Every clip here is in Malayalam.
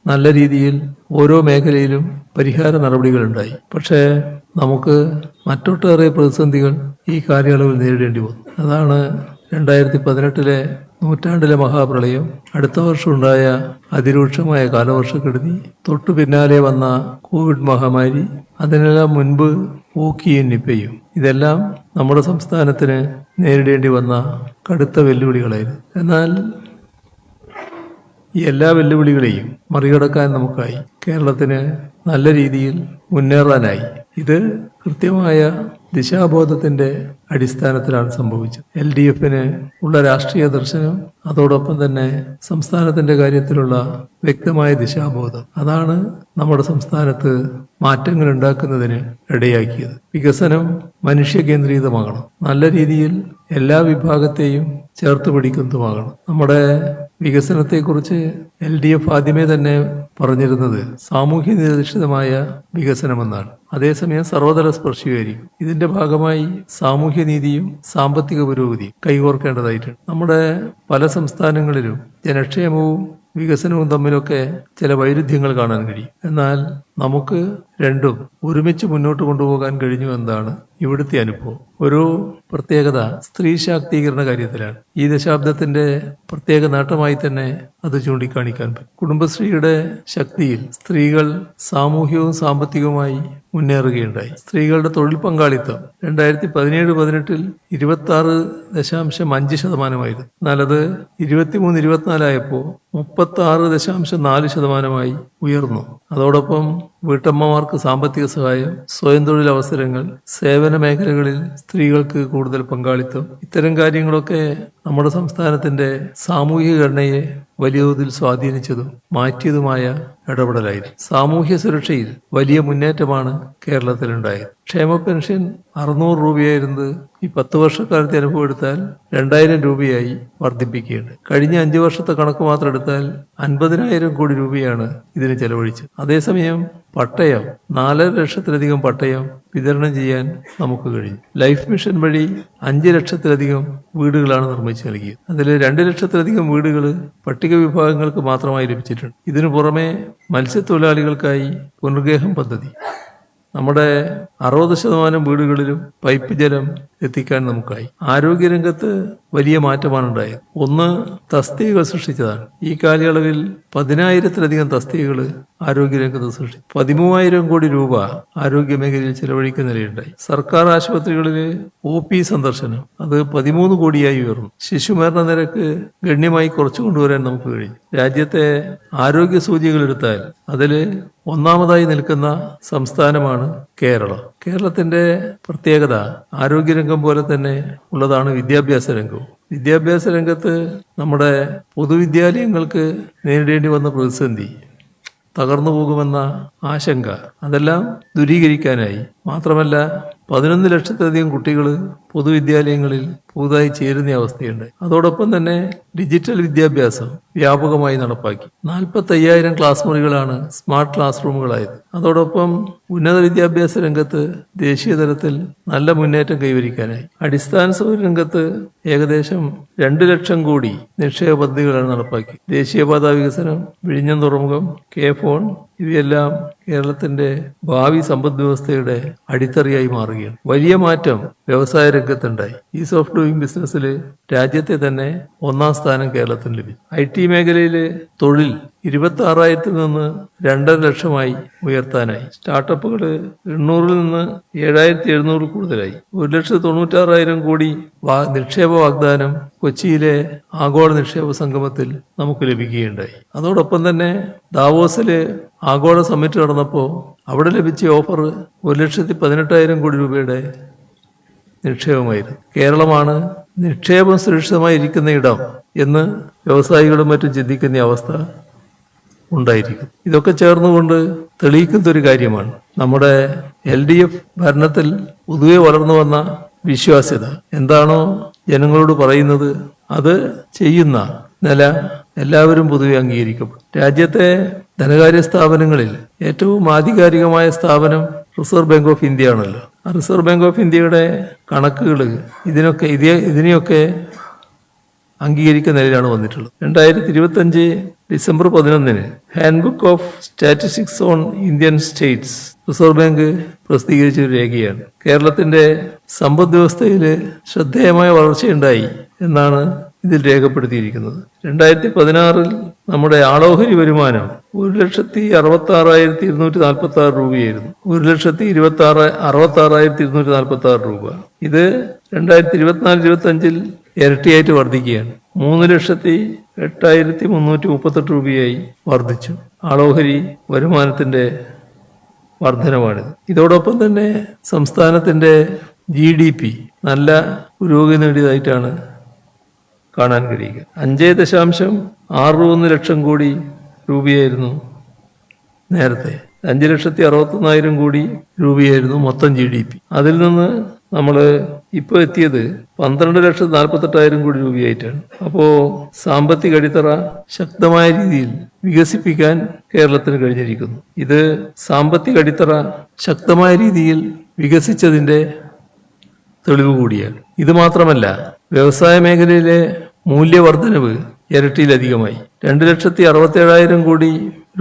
നല്ല രീതിയിൽ ഓരോ മേഖലയിലും പരിഹാര നടപടികളുണ്ടായി. പക്ഷേ നമുക്ക് മറ്റൊട്ടേറെ പ്രതിസന്ധികൾ ഈ കാലയളവിൽ നേരിടേണ്ടി വന്നു. അതാണ് 2018 നൂറ്റാണ്ടിലെ മഹാപ്രളയം, അടുത്ത വർഷമുണ്ടായ അതിരൂക്ഷമായ കാലവർഷക്കെടുതി, തൊട്ടു പിന്നാലെ വന്ന കോവിഡ് മഹാമാരി, അതിനെല്ലാം മുൻപ് ഓക്കിയും നിപ്പയും. ഇതെല്ലാം നമ്മുടെ സംസ്ഥാനത്തിന് നേരിടേണ്ടി വന്ന കടുത്ത വെല്ലുവിളികളായിരുന്നു. എന്നാൽ ഈ എല്ലാ വെല്ലുവിളികളെയും മറികടക്കാൻ നമുക്കായി. കേരളത്തിന് നല്ല രീതിയിൽ മുന്നേറാനായി. ഇത് കൃത്യമായ ദിശാബോധത്തിന്റെ അടിസ്ഥാനത്തിലാണ് സംഭവിച്ചത്. LDFന് ഉള്ള രാഷ്ട്രീയ ദർശനം, അതോടൊപ്പം തന്നെ സംസ്ഥാനത്തിന്റെ കാര്യത്തിലുള്ള വ്യക്തമായ ദിശാബോധം, അതാണ് നമ്മുടെ സംസ്ഥാനത്ത് മാറ്റങ്ങൾ ഉണ്ടാക്കുന്നതിന് ഇടയാക്കിയത്. വികസനം മനുഷ്യ കേന്ദ്രീകൃതമാകണം, നല്ല രീതിയിൽ എല്ലാ വിഭാഗത്തെയും ചേർത്ത് പിടിക്കുന്നതുമാകണം. നമ്മുടെ വികസനത്തെക്കുറിച്ച് LDF ആദ്യമേ തന്നെ പറഞ്ഞിരുന്നത് സാമൂഹ്യ നിരധിഷ്ഠിതമായ വികസനമെന്നാണ്. അതേസമയം സർവതല സ്പർശിയായിരിക്കും. ഇതിന്റെ ഭാഗമായി സാമൂഹ്യ നീതിയും സാമ്പത്തിക പുരോഗതിയും കൈകോർക്കേണ്ടതായിട്ടുണ്ട്. നമ്മുടെ പല സംസ്ഥാനങ്ങളിലും ജനക്ഷേമവും വികസനവും തമ്മിലൊക്കെ ചില വൈരുദ്ധ്യങ്ങൾ കാണാൻ കഴിയും. എന്നാൽ നമുക്ക് രണ്ടും ഒരുമിച്ച് മുന്നോട്ട് കൊണ്ടുപോകാൻ കഴിഞ്ഞു എന്നതാണ് ഇവിടുത്തെ അനുഭവം. ഒരു പ്രത്യേകത സ്ത്രീ ശാക്തീകരണ കാര്യത്തിലാണ്. ഈ ദശാബ്ദത്തിന്റെ പ്രത്യേക നേട്ടമായി തന്നെ അത് ചൂണ്ടിക്കാണിക്കാൻ പറ്റും. കുടുംബശ്രീയുടെ ശക്തിയിൽ സ്ത്രീകൾ സാമൂഹികവും സാമ്പത്തികവുമായി മുന്നേറുകയുണ്ടായി. സ്ത്രീകളുടെ തൊഴിൽ പങ്കാളിത്തം 2017-18 26.5%, എന്നാൽ അത് 23-24 36.4% ഉയർന്നു. അതോടൊപ്പം വീട്ടമ്മമാർക്ക് സാമ്പത്തിക സഹായം, സ്വയം തൊഴിലവസരങ്ങൾ, സേവന മേഖലകളിൽ സ്ത്രീകൾക്ക് കൂടുതൽ പങ്കാളിത്തം, ഇത്തരം കാര്യങ്ങളൊക്കെ നമ്മുടെ സംസ്ഥാനത്തിന്റെ സാമൂഹിക ഘടനയെ വലിയ തോതിൽ സ്വാധീനിച്ചതും മാറ്റിയതുമായ ഇടപെടലായിരുന്നു. സാമൂഹ്യ സുരക്ഷയിൽ വലിയ മുന്നേറ്റമാണ് കേരളത്തിലുണ്ടായത്. ക്ഷേമ പെൻഷൻ 600 രൂപയായിരുന്നത് ഈ 10 വർഷക്കാലത്തെ അനുഭവം എടുത്താൽ 2000 രൂപയായി വർദ്ധിപ്പിക്കുകയുണ്ട്. കഴിഞ്ഞ 5 വർഷത്തെ കണക്ക് മാത്രം എടുത്താൽ 50,000 കോടി രൂപയാണ് ഇതിന് ചെലവഴിച്ചത്. അതേസമയം പട്ടയം 4.5 ലക്ഷത്തിലധികം പട്ടയം വിതരണം ചെയ്യാൻ നമുക്ക് കഴിഞ്ഞു. ലൈഫ് മിഷൻ വഴി 5 ലക്ഷത്തിലധികം വീടുകളാണ് നിർമ്മിച്ചു നൽകിയത്. അതിൽ 2 ലക്ഷത്തിലധികം വീടുകൾ പട്ടിക വിഭാഗങ്ങൾക്ക് മാത്രമായി ലഭിച്ചിട്ടുണ്ട്. ഇതിനു പുറമെ മത്സ്യത്തൊഴിലാളികൾക്കായി പുനർഗേഹം പദ്ധതി, നമ്മുടെ 60% വീടുകളിലും പൈപ്പ് ജലം എത്തിക്കാൻ നമുക്കായി. ആരോഗ്യരംഗത്ത് വലിയ മാറ്റമാണ് ഉണ്ടായത്. ഒന്ന്, തസ്തികകൾ സൃഷ്ടിച്ചതാണ്. ഈ കാലയളവിൽ 10,000-ലധികം തസ്തികകൾ ആരോഗ്യരംഗത്ത് സൃഷ്ടിച്ചു. 13,000 കോടി രൂപ ആരോഗ്യ മേഖലയിൽ ചെലവഴിക്കുന്നതിനുണ്ടായി. സർക്കാർ ആശുപത്രികളിൽ OP സന്ദർശനം അത് 13 കോടിയായി ഉയർന്നു. ശിശുമരണ നിരക്ക് ഗണ്യമായി കുറച്ചു കൊണ്ടുവരാൻ നമുക്ക് കഴിഞ്ഞു. രാജ്യത്തെ ആരോഗ്യ സൂചികകൾ എടുത്താൽ അതിൽ ഒന്നാമതായി നിൽക്കുന്ന സംസ്ഥാനമാണ് കേരളം. കേരളത്തിന്റെ പ്രത്യേകത ആരോഗ്യരംഗം പോലെ തന്നെ ഉള്ളതാണ് വിദ്യാഭ്യാസ രംഗവും. വിദ്യാഭ്യാസ രംഗത്ത് നമ്മുടെ പൊതുവിദ്യാലയങ്ങൾക്ക് നേരിടേണ്ടി വന്ന പ്രതിസന്ധി, തകർന്നു പോകുമെന്ന ആശങ്ക, അതെല്ലാം ദൂരീകരിക്കാനായി. മാത്രമല്ല 11 ലക്ഷത്തിലധികം കുട്ടികൾ പൊതുവിദ്യാലയങ്ങളിൽ പുതുതായി ചേരുന്ന അവസ്ഥയുണ്ട്. അതോടൊപ്പം തന്നെ ഡിജിറ്റൽ വിദ്യാഭ്യാസം വ്യാപകമായി നടപ്പാക്കി. 45,000 ക്ലാസ് മുറികളാണ് സ്മാർട്ട് ക്ലാസ് റൂമുകളായത്. അതോടൊപ്പം ഉന്നത വിദ്യാഭ്യാസ രംഗത്ത് ദേശീയ തലത്തിൽ നല്ല മുന്നേറ്റം കൈവരിക്കാനായി. അടിസ്ഥാന സൗകര്യ രംഗത്ത് ഏകദേശം 2 ലക്ഷം കോടി നിക്ഷേപ പദ്ധതികളാണ് നടപ്പാക്കി. ദേശീയപാത വികസനം, വിഴിഞ്ഞം തുറമുഖം, K-ഫോൺ, ഇവയെല്ലാം കേരളത്തിന്റെ ഭാവി സമ്പദ് വ്യവസ്ഥയുടെ അടിത്തറയായി മാറുകയാണ്. വലിയ മാറ്റം വ്യവസായ രംഗത്തുണ്ടായി. ഈസ് ഓഫ് ഡൂയിങ് ബിസിനസ്സിൽ രാജ്യത്തെ തന്നെ 1-ാം സ്ഥാനം കേരളത്തിന് ലഭിച്ചു. IT മേഖലയിൽ തൊഴിൽ 26,000-ൽ നിന്ന് 2.5 ലക്ഷമായി ഉയർത്താനായി. സ്റ്റാർട്ടപ്പുകൾ 800-ൽ നിന്ന് 7,700 കൂടുതലായി. 1,96,000 കോടി നിക്ഷേപ വാഗ്ദാനം കൊച്ചിയിലെ ആഗോള നിക്ഷേപ സംഗമത്തിൽ നമുക്ക് ലഭിക്കുകയുണ്ടായി. അതോടൊപ്പം തന്നെ ദാവോസില് ആഗോള സമ്മിറ്റ് നടന്നപ്പോൾ അവിടെ ലഭിച്ച ഓഫർ 1,18,000 കോടി രൂപയുടെ നിക്ഷേപമായിരുന്നു. കേരളമാണ് നിക്ഷേപം സുരക്ഷിതമായി ഇരിക്കുന്ന ഇടം എന്ന് വ്യവസായികളും മറ്റും ചിന്തിക്കുന്ന അവസ്ഥ ഉണ്ടായിരിക്കും. ഇതൊക്കെ ചേർന്നുകൊണ്ട് തെളിയിക്കുന്ന ഒരു കാര്യമാണ് നമ്മുടെ LDF ഭരണത്തിൽ പൊതുവെ വളർന്നു വന്ന വിശ്വാസ്യത. എന്താണോ ജനങ്ങളോട് പറയുന്നത് അത് ചെയ്യുന്ന നില എല്ലാവരും പൊതുവെ അംഗീകരിക്കപ്പെടും. രാജ്യത്തെ ധനകാര്യ സ്ഥാപനങ്ങളിൽ ഏറ്റവും ആധികാരികമായ സ്ഥാപനം റിസർവ് ബാങ്ക് ഓഫ് ഇന്ത്യ ആണല്ലോ. ആ റിസർവ് ബാങ്ക് ഓഫ് ഇന്ത്യയുടെ കണക്കുകൾ ഇതിനെയൊക്കെ അംഗീകരിക്കുന്ന നിലയിലാണ് വന്നിട്ടുള്ളത്. 2025 December 11 handbook of statistics on Indian States reserve bank പ്രസിദ്ധീകരിച്ച ഒരു രേഖയാണ്. കേരളത്തിന്റെ സമ്പദ് വ്യവസ്ഥയിൽ ശ്രദ്ധേയമായ വളർച്ചയുണ്ടായി എന്നാണ് ഇതിൽ രേഖപ്പെടുത്തിയിരിക്കുന്നത്. 2016 നമ്മുടെ ആളോഹരി വരുമാനം 1,66,246 രൂപയായിരുന്നു. 1,66,246 രൂപ. ഇത് 2024-25 ഇരട്ടിയായിട്ട് വർദ്ധിക്കുകയാണ്. 3,08,338 രൂപയായി വർദ്ധിച്ചു. ആളോഹരി വരുമാനത്തിന്റെ വർധനമാണിത്. ഇതോടൊപ്പം തന്നെ സംസ്ഥാനത്തിന്റെ GDP നല്ല പുരോഗതി നേടിയതായിട്ടാണ് കാണാൻ കഴിയുക. 5.61 ലക്ഷം കോടി രൂപയായിരുന്നു നേരത്തെ. 5,61,000 കോടി രൂപയായിരുന്നു മൊത്തം GDP. അതിൽ നിന്ന് നമ്മൾ ഇപ്പോൾ എത്തിയത് 12,48,000 കോടി രൂപയായിട്ടാണ്. അപ്പോൾ സാമ്പത്തിക അടിത്തറ ശക്തമായ രീതിയിൽ വികസിപ്പിക്കാൻ കേരളത്തിന് കഴിഞ്ഞിരിക്കുന്നു. ഇത് സാമ്പത്തിക അടിത്തറ ശക്തമായ രീതിയിൽ വികസിച്ചതിന്റെ തെളിവ് കൂടിയാണ്. ഇത് മാത്രമല്ല, വ്യവസായ മേഖലയിലെ മൂല്യവർദ്ധനവ് ഇരട്ടിയിലധികമായി 2,67,000 കോടി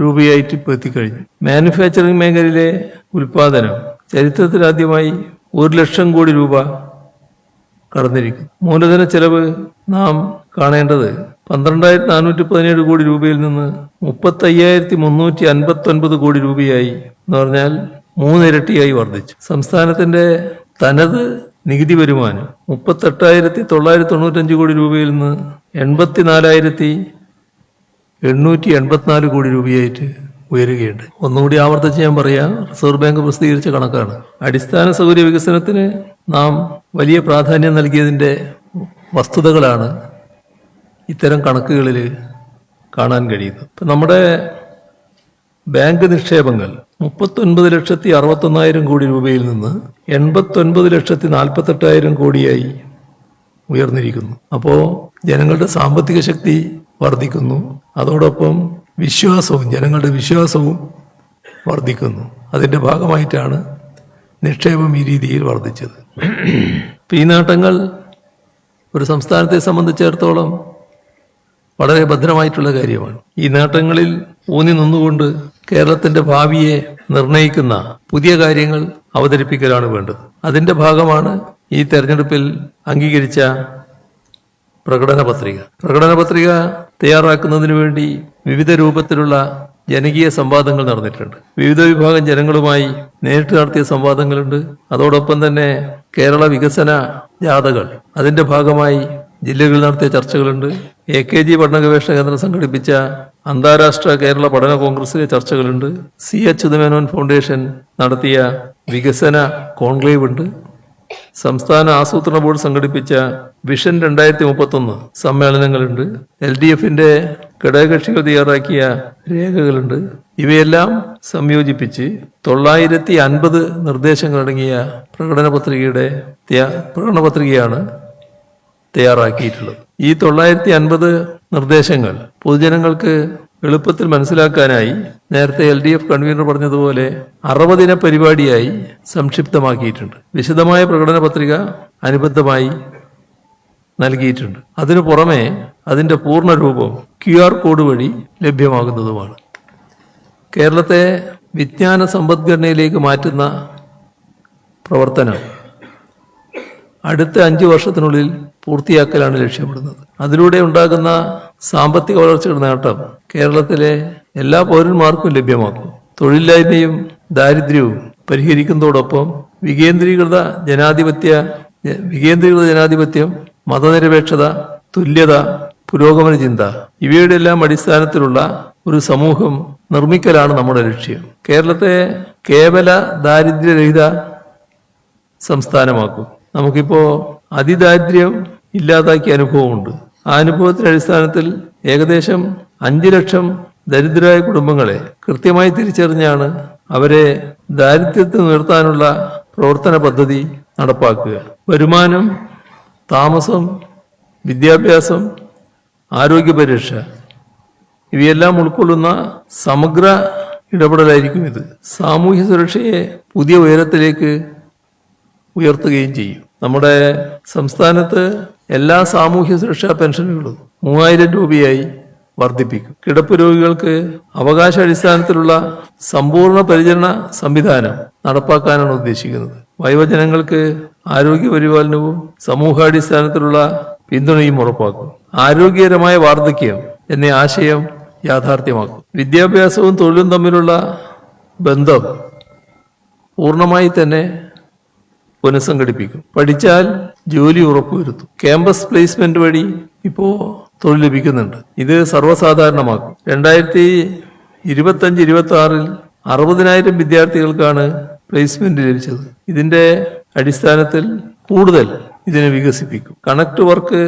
രൂപയായിട്ട് ഇപ്പോൾ എത്തിക്കഴിഞ്ഞു. മാനുഫാക്ചറിംഗ് മേഖലയിലെ ഉൽപാദനം ചരിത്രത്തിലാദ്യമായി 1,00,000 കോടി രൂപ കടന്നിരിക്കും. മൂലധന ചെലവ് നാം കാണേണ്ടത് 12,417 കോടി രൂപയിൽ നിന്ന് 35,359 കോടി രൂപയായി എന്ന് പറഞ്ഞാൽ 3 ഇരട്ടിയായി വർദ്ധിച്ചു. സംസ്ഥാനത്തിന്റെ തനത് നികുതി വരുമാനം 38,995 കോടി രൂപയിൽ നിന്ന് 84,884 കോടി രൂപയായിട്ട് ഉയരുകയുണ്ട്. ഒന്നുകൂടി ആവർത്തിച്ച് ഞാൻ പറയാം, റിസർവ് ബാങ്ക് പ്രസിദ്ധീകരിച്ച കണക്കാണ്. അടിസ്ഥാന സൗകര്യ വികസനത്തിന് നാം വലിയ പ്രാധാന്യം നൽകിയതിൻ്റെ വസ്തുതകളാണ് ഇത്തരം കണക്കുകളിൽ കാണാൻ കഴിയുന്നത്. ഇപ്പം നമ്മുടെ ബാങ്ക് നിക്ഷേപങ്ങൾ 39,61,000 കോടി രൂപയിൽ നിന്ന് 89,48,000 കോടിയായി ഉയർന്നിരിക്കുന്നു. അപ്പോൾ ജനങ്ങളുടെ സാമ്പത്തിക ശക്തി വർദ്ധിക്കുന്നു. അതോടൊപ്പം ജനങ്ങളുടെ വിശ്വാസവും വർദ്ധിക്കുന്നു. അതിൻ്റെ ഭാഗമായിട്ടാണ് നിക്ഷേപം ഈ രീതിയിൽ വർദ്ധിച്ചത്. ഈ നേട്ടങ്ങൾ ഒരു സംസ്ഥാനത്തെ സംബന്ധിച്ചിടത്തോളം വളരെ ഭദ്രമായിട്ടുള്ള കാര്യമാണ്. ഈ നേട്ടങ്ങളിൽ ഊന്നി നിന്നുകൊണ്ട് കേരളത്തിന്റെ ഭാവിയെ നിർണയിക്കുന്ന പുതിയ കാര്യങ്ങൾ അവതരിപ്പിക്കലാണ് വേണ്ടത്. അതിന്റെ ഭാഗമാണ് ഈ തെരഞ്ഞെടുപ്പിൽ അംഗീകരിച്ച പ്രകടന പത്രിക തയ്യാറാക്കുന്നതിന് വേണ്ടി വിവിധ രൂപത്തിലുള്ള ജനകീയ സംവാദങ്ങൾ നടന്നിട്ടുണ്ട്. വിവിധ വിഭാഗം ജനങ്ങളുമായി നേരിട്ട് നടത്തിയ സംവാദങ്ങളുണ്ട്. അതോടൊപ്പം തന്നെ കേരള വികസന ജാഥകൾ, അതിന്റെ ഭാഗമായി ജില്ലകളിൽ നടത്തിയ ചർച്ചകളുണ്ട്. AKG പഠന ഗവേഷണ കേന്ദ്രം സംഘടിപ്പിച്ച അന്താരാഷ്ട്ര കേരള പഠന കോൺഗ്രസിലെ ചർച്ചകളുണ്ട്. CH ഉദയമേനോൻ ഫൗണ്ടേഷൻ നടത്തിയ വികസന കോൺക്ലേവ് ഉണ്ട്. സംസ്ഥാന ആസൂത്രണ ബോർഡ് സംഘടിപ്പിച്ച വിഷൻ 2031 സമ്മേളനങ്ങളുണ്ട്. LDFന്റെ ഘടകകക്ഷികൾ തയ്യാറാക്കിയ രേഖകളുണ്ട്. ഇവയെല്ലാം സംയോജിപ്പിച്ച് 950 നിർദ്ദേശങ്ങളടങ്ങിയ പ്രകടന പത്രികയാണ് തയ്യാറാക്കിയിട്ടുള്ളത്. ഈ 950 നിർദ്ദേശങ്ങൾ പൊതുജനങ്ങൾക്ക് എളുപ്പത്തിൽ മനസ്സിലാക്കാനായി നേരത്തെ LDF കൺവീനർ പറഞ്ഞതുപോലെ 60 പരിപാടിയായി സംക്ഷിപ്തമാക്കിയിട്ടുണ്ട്. വിശദമായ പ്രകടന പത്രിക അനുബന്ധമായി നൽകിയിട്ടുണ്ട്. അതിനു പുറമെ അതിന്റെ പൂർണ്ണ രൂപം QR കോഡ് വഴി ലഭ്യമാകുന്നതുമാണ്. കേരളത്തെ വിജ്ഞാന സമ്പദ്ഘടനയിലേക്ക് മാറ്റുന്ന പ്രവർത്തനം അടുത്ത 5 വർഷത്തിനുള്ളിൽ പൂർത്തിയാക്കലാണ് ലക്ഷ്യമിടുന്നത്. അതിലൂടെ ഉണ്ടാകുന്ന സാമ്പത്തിക വളർച്ചയുടെ നേട്ടം കേരളത്തിലെ എല്ലാ പൗരന്മാർക്കും ലഭ്യമാക്കും. തൊഴിലില്ലായ്മയും ദാരിദ്ര്യവും പരിഹരിക്കുന്നതോടൊപ്പം വികേന്ദ്രീകൃത ജനാധിപത്യം, മതനിരപേക്ഷത, തുല്യത, പുരോഗമന ചിന്ത ഇവയുടെ എല്ലാം അടിസ്ഥാനത്തിലുള്ള ഒരു സമൂഹം നിർമ്മിക്കലാണ് നമ്മുടെ ലക്ഷ്യം. കേരളത്തെ കേവല ദാരിദ്ര്യരഹിത സംസ്ഥാനമാക്കും. നമുക്കിപ്പോ അതിദാരിദ്ര്യം ഇല്ലാതാക്കിയ അനുഭവമുണ്ട്. ആ അനുഭവത്തിന്റെ അടിസ്ഥാനത്തിൽ ഏകദേശം 5 ലക്ഷം ദരിദ്രരായ കുടുംബങ്ങളെ കൃത്യമായി തിരിച്ചറിഞ്ഞാണ് അവരെ ദാരിദ്ര്യത്തിൽ നിർത്താനുള്ള പ്രവർത്തന പദ്ധതി നടപ്പാക്കുക. വരുമാനം, താമസം, വിദ്യാഭ്യാസം, ആരോഗ്യ പരിരക്ഷ ഇവയെല്ലാം ഉൾക്കൊള്ളുന്ന സമഗ്ര ഇടപെടലായിരിക്കും ഇത്. സാമൂഹ്യ സുരക്ഷയെ പുതിയ ഉയരത്തിലേക്ക് ഉയർത്തുകയും ചെയ്യും. നമ്മുടെ സംസ്ഥാനത്ത് എല്ലാ സാമൂഹ്യ സുരക്ഷാ പെൻഷനുകളും 3000 രൂപയായി വർദ്ധിപ്പിക്കും. കിടപ്പ് രോഗികൾക്ക് അവകാശാടിസ്ഥാനത്തിലുള്ള സമ്പൂർണ്ണ പരിചരണ സംവിധാനം നടപ്പാക്കാനാണ് ഉദ്ദേശിക്കുന്നത്. വയോജനങ്ങൾക്ക് ആരോഗ്യ പരിപാലനവും സമൂഹാടിസ്ഥാനത്തിലുള്ള പിന്തുണയും ഉറപ്പാക്കും. ആരോഗ്യകരമായ വാർദ്ധക്യം എന്ന ആശയം യാഥാർത്ഥ്യമാക്കും. വിദ്യാഭ്യാസവും തൊഴിലും തമ്മിലുള്ള ബന്ധം പൂർണ്ണമായി തന്നെ പുനഃസംഘടിപ്പിക്കും. പഠിച്ചാൽ ജോലി ഉറപ്പുവരുത്തും. ക്യാമ്പസ് പ്ലേസ്മെന്റ് വഴി ഇപ്പോൾ തൊഴിൽ ലഭിക്കുന്നുണ്ട്. ഇത് സർവ്വസാധാരണമാക്കും. 2025-26 60,000 വിദ്യാർത്ഥികൾക്കാണ് പ്ലേസ്മെന്റ് ലഭിച്ചത്. ഇതിന്റെ അടിസ്ഥാനത്തിൽ കൂടുതൽ ഇതിനെ വികസിപ്പിക്കും. കണക്ട് വർക്ക്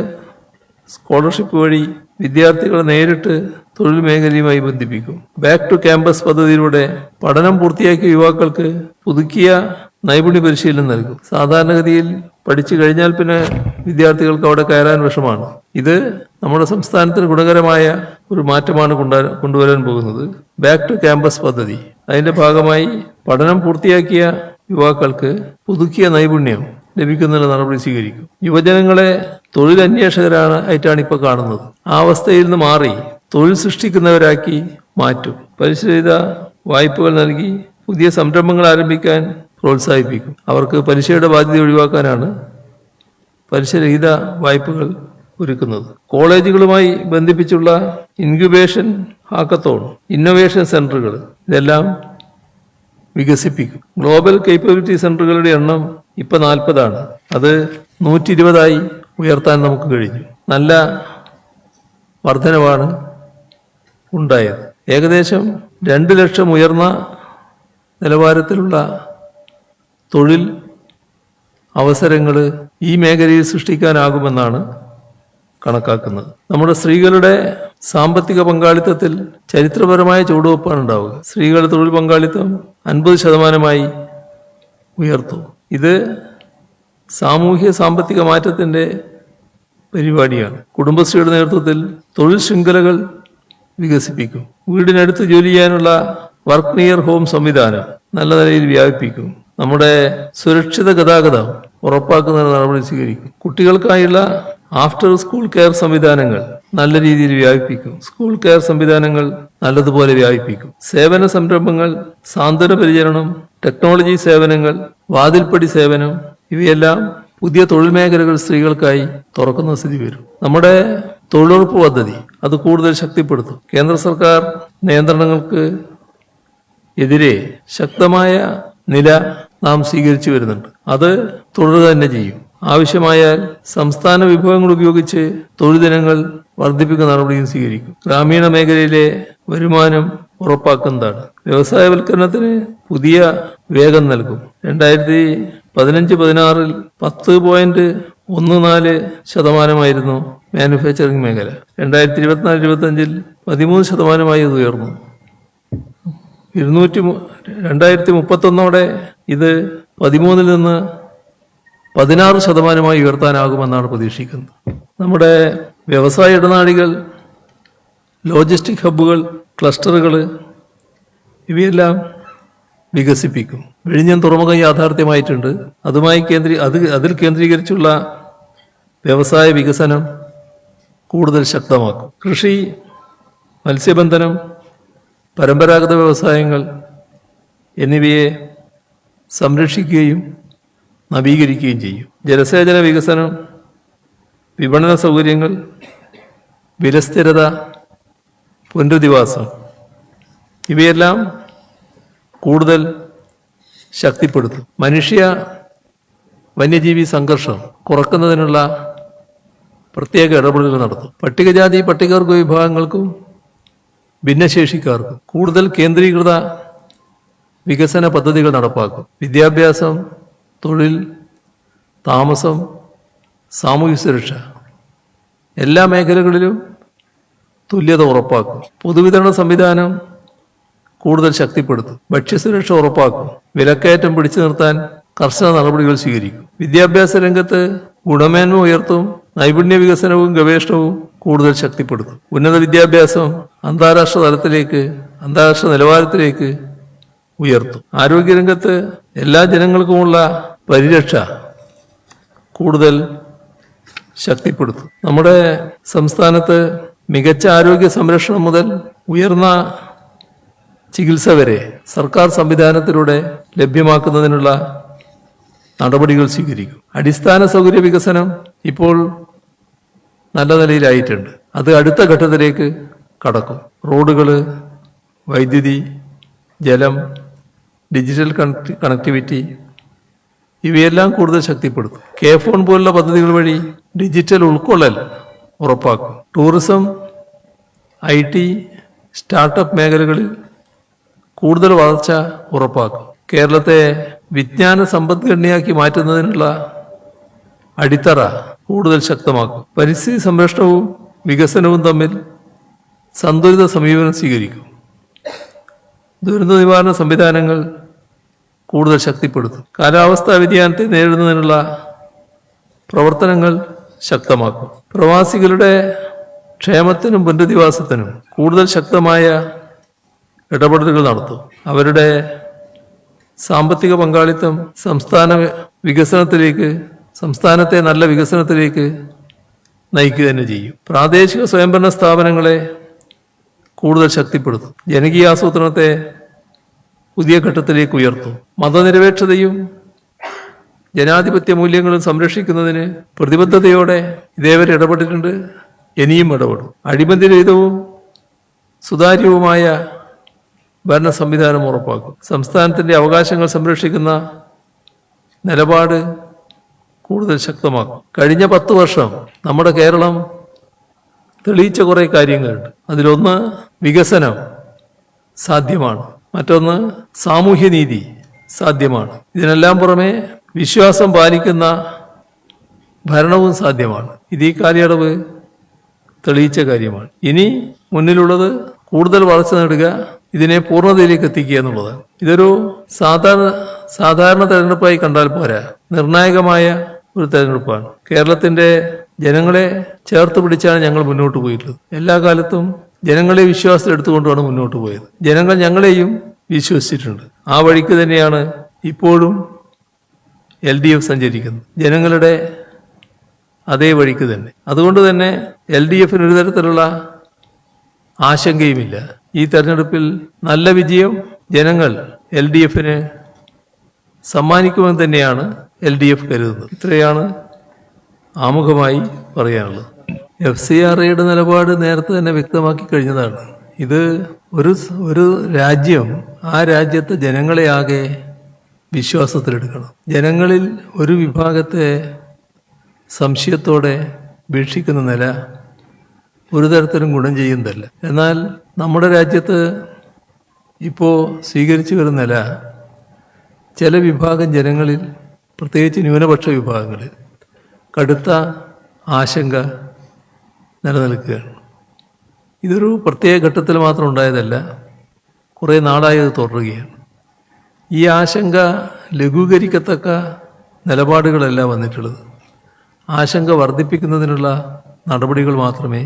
സ്കോളർഷിപ്പ് വഴി വിദ്യാർത്ഥികളെ നേരിട്ട് തൊഴിൽ മേഖലയുമായി ബന്ധിപ്പിക്കും. ബാക്ക് ടു ക്യാമ്പസ് പദ്ധതിയിലൂടെ പഠനം പൂർത്തിയാക്കിയ യുവാക്കൾക്ക് പുതുക്കിയ നൈപുണ്യ പരിശീലനം നൽകും. സാധാരണഗതിയിൽ പഠിച്ചു കഴിഞ്ഞാൽ പിന്നെ വിദ്യാർത്ഥികൾക്ക് അവിടെ കയറാൻ വിഷമാണ്. ഇത് നമ്മുടെ സംസ്ഥാനത്തിന് ഗുണകരമായ ഒരു മാറ്റമാണ് കൊണ്ടുവരാൻ പോകുന്നത്. ബാക്ക് ടു ക്യാമ്പസ് പദ്ധതി അതിന്റെ ഭാഗമായി പഠനം പൂർത്തിയാക്കിയ യുവാക്കൾക്ക് പുതുക്കിയ നൈപുണ്യം ലഭിക്കുന്നതിന് നടപടി സ്വീകരിക്കും. യുവജനങ്ങളെ തൊഴിൽ ആയിട്ടാണ് ഇപ്പോൾ കാണുന്നത്. ആ അവസ്ഥയിൽ നിന്ന് മാറി തൊഴിൽ സൃഷ്ടിക്കുന്നവരാക്കി മാറ്റും. പലിശരഹിത വായ്പകൾ നൽകി പുതിയ സംരംഭങ്ങൾ ആരംഭിക്കാൻ പ്രോത്സാഹിപ്പിക്കും. അവർക്ക് പലിശയുടെ ബാധ്യത ഒഴിവാക്കാനാണ് പലിശരഹിത വായ്പകൾ ഒരുക്കുന്നത്. കോളേജുകളുമായി ബന്ധിപ്പിച്ചുള്ള ഇൻക്യുബേഷൻ ഹാക്കത്തോൺ, ഇന്നൊവേഷൻ സെന്ററുകൾ ഇതെല്ലാം വികസിപ്പിക്കും. ഗ്ലോബൽ കേപ്പബിലിറ്റി സെന്ററുകളുടെ എണ്ണം ഇപ്പൊ 40 അത് 120 ഉയർത്താൻ നമുക്ക് കഴിഞ്ഞു. നല്ല വർധനവാണ് ഉണ്ടായത്. ഏകദേശം 2 ലക്ഷം ഉയർന്ന നിലവാരത്തിലുള്ള തൊഴിൽ അവസരങ്ങൾ ഈ മേഖലയിൽ സൃഷ്ടിക്കാനാകുമെന്നാണ് കണക്കാക്കുന്നത്. നമ്മുടെ സ്ത്രീകളുടെ സാമ്പത്തിക പങ്കാളിത്തത്തിൽ ചരിത്രപരമായ ചുവടുവെപ്പാണ് ഉണ്ടാവുക. സ്ത്രീകളുടെ തൊഴിൽ പങ്കാളിത്തം 50% ഉയർത്തും. ഇത് സാമൂഹ്യ സാമ്പത്തിക മാറ്റത്തിന്റെ പരിപാടിയാണ്. കുടുംബശ്രീയുടെ നേതൃത്വത്തിൽ തൊഴിൽ ശൃംഖലകൾ വികസിപ്പിക്കും. വീടിനടുത്ത് ജോലി ചെയ്യാനുള്ള വർക്ക് നിയർ ഹോം സംവിധാനം നല്ല നിലയിൽ വ്യാപിപ്പിക്കും. നമ്മുടെ സുരക്ഷിത ഗതാഗതം ഉറപ്പാക്കുന്നതിന് നടപടി സ്വീകരിക്കും. കുട്ടികൾക്കായുള്ള ആഫ്റ്റർ സ്കൂൾ കെയർ സംവിധാനങ്ങൾ നല്ല രീതിയിൽ വ്യാപിപ്പിക്കും. സ്കൂൾ കെയർ സംവിധാനങ്ങൾ നല്ലതുപോലെ വ്യാപിപ്പിക്കും. സേവന സംരംഭങ്ങൾ, സാന്ത്വന പരിചരണം, ടെക്നോളജി സേവനങ്ങൾ, വാതിൽപ്പടി സേവനം ഇവയെല്ലാം പുതിയ തൊഴിൽ മേഖലകൾ സ്ത്രീകൾക്കായി തുറക്കുന്ന സ്ഥിതി വരും. നമ്മുടെ തൊഴിലുറപ്പ് പദ്ധതി അത് കൂടുതൽ ശക്തിപ്പെടുത്തും. കേന്ദ്ര സർക്കാർ നിയന്ത്രണങ്ങൾക്ക് എതിരെ ശക്തമായ നില നാം സ്വീകരിച്ചു വരുന്നുണ്ട്. അത് തുടരുക തന്നെ ചെയ്യും. ആവശ്യമായാൽ സംസ്ഥാന വിഭവങ്ങൾ ഉപയോഗിച്ച് തൊഴിൽ ദിനങ്ങൾ വർദ്ധിപ്പിക്കുന്ന നടപടിയും സ്വീകരിക്കും. ഗ്രാമീണ മേഖലയിലെ വരുമാനം ഉറപ്പാക്കുന്നതാണ്. വ്യവസായവൽക്കരണത്തിന് പുതിയ വേഗം നൽകും. 2015-16 10.14% മാനുഫാക്ചറിംഗ് മേഖല. 2024-25 13% ഇത് ഉയർന്നു. 2031 ഇത് 13 നിന്ന് 16% ഉയർത്താനാകുമെന്നാണ് പ്രതീക്ഷിക്കുന്നത്. നമ്മുടെ വ്യവസായ ഇടനാഴികൾ, ലോജിസ്റ്റിക് ഹബ്ബുകൾ, ക്ലസ്റ്ററുകൾ ഇവയെല്ലാം വികസിപ്പിക്കും. വിഴിഞ്ഞം തുറമുഖം യാഥാർത്ഥ്യമായിട്ടുണ്ട്. അതിൽ കേന്ദ്രീകരിച്ചുള്ള വ്യവസായ വികസനം കൂടുതൽ ശക്തമാക്കും. കൃഷി, മത്സ്യബന്ധനം, പരമ്പരാഗത വ്യവസായങ്ങൾ എന്നിവയെ സംരക്ഷിക്കുകയും നവീകരിക്കുകയും ചെയ്യും. ജലസേചന വികസനം, വിപണന സൗകര്യങ്ങൾ, വിലസ്ഥിരത, പുനരധിവാസം ഇവയെല്ലാം കൂടുതൽ ശക്തിപ്പെടുത്തും. മനുഷ്യ വന്യജീവി സംഘർഷം കുറക്കുന്നതിനുള്ള പ്രത്യേക ഇടപെടലുകൾ നടത്തും. പട്ടികജാതി പട്ടികവർഗ വിഭാഗങ്ങൾക്കും ഭിന്നശേഷിക്കാർക്കും കൂടുതൽ കേന്ദ്രീകൃത വികസന പദ്ധതികൾ നടപ്പാക്കും. വിദ്യാഭ്യാസം, തൊഴിൽ, താമസം, സാമൂഹ്യ സുരക്ഷ എല്ലാ മേഖലകളിലും തുല്യത ഉറപ്പാക്കും. പൊതുവിതരണ സംവിധാനം കൂടുതൽ ശക്തിപ്പെടുത്തും. ഭക്ഷ്യസുരക്ഷ ഉറപ്പാക്കും. വിലക്കയറ്റം പിടിച്ചു നിർത്താൻ കർശന നടപടികൾ സ്വീകരിക്കും. വിദ്യാഭ്യാസ രംഗത്ത് ഗുണമേന്മ ഉയർത്തും. നൈപുണ്യ വികസനവും ഗവേഷണവും കൂടുതൽ ശക്തിപ്പെടുത്തും. ഉന്നത വിദ്യാഭ്യാസം അന്താരാഷ്ട്ര നിലവാരത്തിലേക്ക് ഉയർത്തും. ആരോഗ്യരംഗത്ത് എല്ലാ ജനങ്ങൾക്കുമുള്ള പരിരക്ഷ കൂടുതൽ ശക്തിപ്പെടുത്തും. നമ്മുടെ സംസ്ഥാനത്ത് മികച്ച ആരോഗ്യ സംരക്ഷണം മുതൽ ഉയർന്ന ചികിത്സ വരെ സർക്കാർ സംവിധാനത്തിലൂടെ ലഭ്യമാക്കുന്നതിനുള്ള നടപടികൾ സ്വീകരിക്കും. അടിസ്ഥാന സൗകര്യ വികസനം ഇപ്പോൾ നല്ല നിലയിലായിട്ടുണ്ട്. അത് അടുത്ത ഘട്ടത്തിലേക്ക് കടക്കും. റോഡുകൾ, വൈദ്യുതി, ജലം, ഡിജിറ്റൽ കണക്ടിവിറ്റി ഇവയെല്ലാം കൂടുതൽ ശക്തിപ്പെടുത്തും. കെ ഫോൺ പോലുള്ള പദ്ധതികൾ വഴി ഡിജിറ്റൽ ഉൾക്കൊള്ളൽ ഉറപ്പാക്കും. ടൂറിസം, IT, സ്റ്റാർട്ടപ്പ് മേഖലകളിൽ കൂടുതൽ വളർച്ച ഉറപ്പാക്കും. കേരളത്തെ വിജ്ഞാന സമ്പദ്ഘടനയാക്കി മാറ്റുന്നതിനുള്ള അടിത്തറ കൂടുതൽ ശക്തമാക്കും. പരിസ്ഥിതി സംരക്ഷണവും വികസനവും തമ്മിൽ സന്തുലിത സമീപനം സ്വീകരിക്കും. ദുരന്ത നിവാരണ സംവിധാനങ്ങൾ കൂടുതൽ ശക്തിപ്പെടുത്തും. കാലാവസ്ഥാ വ്യതിയാനത്തെ നേരിടുന്നതിനുള്ള പ്രവർത്തനങ്ങൾ ശക്തമാക്കും. പ്രവാസികളുടെ ക്ഷേമത്തിനും പുനരധിവാസത്തിനും കൂടുതൽ ശക്തമായ ഇടപെടലുകൾ നടത്തും. അവരുടെ സാമ്പത്തിക പങ്കാളിത്തം സംസ്ഥാനത്തെ നല്ല വികസനത്തിലേക്ക് നയിക്കുക തന്നെ ചെയ്യും. പ്രാദേശിക സ്വയംഭരണ സ്ഥാപനങ്ങളെ കൂടുതൽ ശക്തിപ്പെടുത്തും. ജനകീയാസൂത്രണത്തെ പുതിയ ഘട്ടത്തിലേക്ക് ഉയർത്തും. മതനിരപേക്ഷതയും ജനാധിപത്യ മൂല്യങ്ങളും സംരക്ഷിക്കുന്നതിന് പ്രതിബദ്ധതയോടെ ഇതേവരെ ഇടപെട്ടിട്ടുണ്ട്, ഇനിയും ഇടപെടും. അഴിമതിരഹിതവും സുതാര്യവുമായ ഭരണ സംവിധാനം ഉറപ്പാക്കും. സംസ്ഥാനത്തിൻ്റെ അവകാശങ്ങൾ സംരക്ഷിക്കുന്ന നിലപാട് കൂടുതൽ ശക്തമാക്കും. കഴിഞ്ഞ 10 വർഷം നമ്മുടെ കേരളം തെളിയിച്ച കുറേ കാര്യങ്ങളുണ്ട്. അതിലൊന്ന് വികസനം സാധ്യമാണ്, മറ്റൊന്ന് സാമൂഹ്യനീതി സാധ്യമാണ്. ഇതിനെല്ലാം പുറമെ വിശ്വാസം പാലിക്കുന്ന ഭരണവും സാധ്യമാണ്. ഇത് ഈ കാലയളവ് തെളിയിച്ച കാര്യമാണ്. ഇനി മുന്നിലുള്ളത് കൂടുതൽ വളർച്ച നേടുക, ഇതിനെ പൂർണ്ണതയിലേക്ക് എത്തിക്കുക എന്നുള്ളതാണ്. ഇതൊരു സാധാരണ തെരഞ്ഞെടുപ്പായി കണ്ടാൽ പോരാ, നിർണായകമായ ഒരു തെരഞ്ഞെടുപ്പാണ്. കേരളത്തിന്റെ ജനങ്ങളെ ചേർത്ത് പിടിച്ചാണ് ഞങ്ങൾ മുന്നോട്ട് പോയിട്ടുള്ളത്. എല്ലാ കാലത്തും ജനങ്ങളെ വിശ്വാസത്തിലെടുത്തുകൊണ്ടാണ് മുന്നോട്ട് പോയത്. ജനങ്ങൾ ഞങ്ങളെയും വിശ്വസിച്ചിട്ടുണ്ട്. ആ വഴിക്ക് തന്നെയാണ് ഇപ്പോഴും LDF സഞ്ചരിക്കുന്നത്, ജനങ്ങളുടെ അതേ വഴിക്ക് തന്നെ. അതുകൊണ്ട് തന്നെ LDFന് ഒരു തരത്തിലുള്ള ആശങ്കയുമില്ല. ഈ തെരഞ്ഞെടുപ്പിൽ നല്ല വിജയം ജനങ്ങൾ LDFന് സമ്മാനിക്കുമെന്ന് തന്നെയാണ് LDF കരുതുന്നത്. ഇത്രയാണ് ആമുഖമായി പറയാനുള്ളത്. FCRAയുടെ നിലപാട് നേരത്തെ തന്നെ വ്യക്തമാക്കി കഴിഞ്ഞതാണ്. ഇത് ഒരു രാജ്യം, ആ രാജ്യത്തെ ജനങ്ങളെ ആകെ വിശ്വാസത്തിലെടുക്കണം. ജനങ്ങളിൽ ഒരു വിഭാഗത്തെ സംശയത്തോടെ വീക്ഷിക്കുന്ന നില ഒരു തരത്തിലും ഗുണം ചെയ്യുന്നതല്ല. എന്നാൽ നമ്മുടെ രാജ്യത്ത് ഇപ്പോൾ സ്വീകരിച്ചു വരുന്ന നില ചില വിഭാഗം ജനങ്ങളിൽ, പ്രത്യേകിച്ച് ന്യൂനപക്ഷ വിഭാഗങ്ങളിൽ കടുത്ത ആശങ്ക നിലനിൽക്കുകയാണ്. ഇതൊരു പ്രത്യേക ഘട്ടത്തിൽ മാത്രം ഉണ്ടായതല്ല, കുറേ നാളായി അത് തുടരുകയാണ്. ഈ ആശങ്ക ലഘൂകരിക്കത്തക്ക നിലപാടുകളല്ല വന്നിട്ടുള്ളത്. ആശങ്ക വർദ്ധിപ്പിക്കുന്നതിനുള്ള നടപടികൾ മാത്രമേ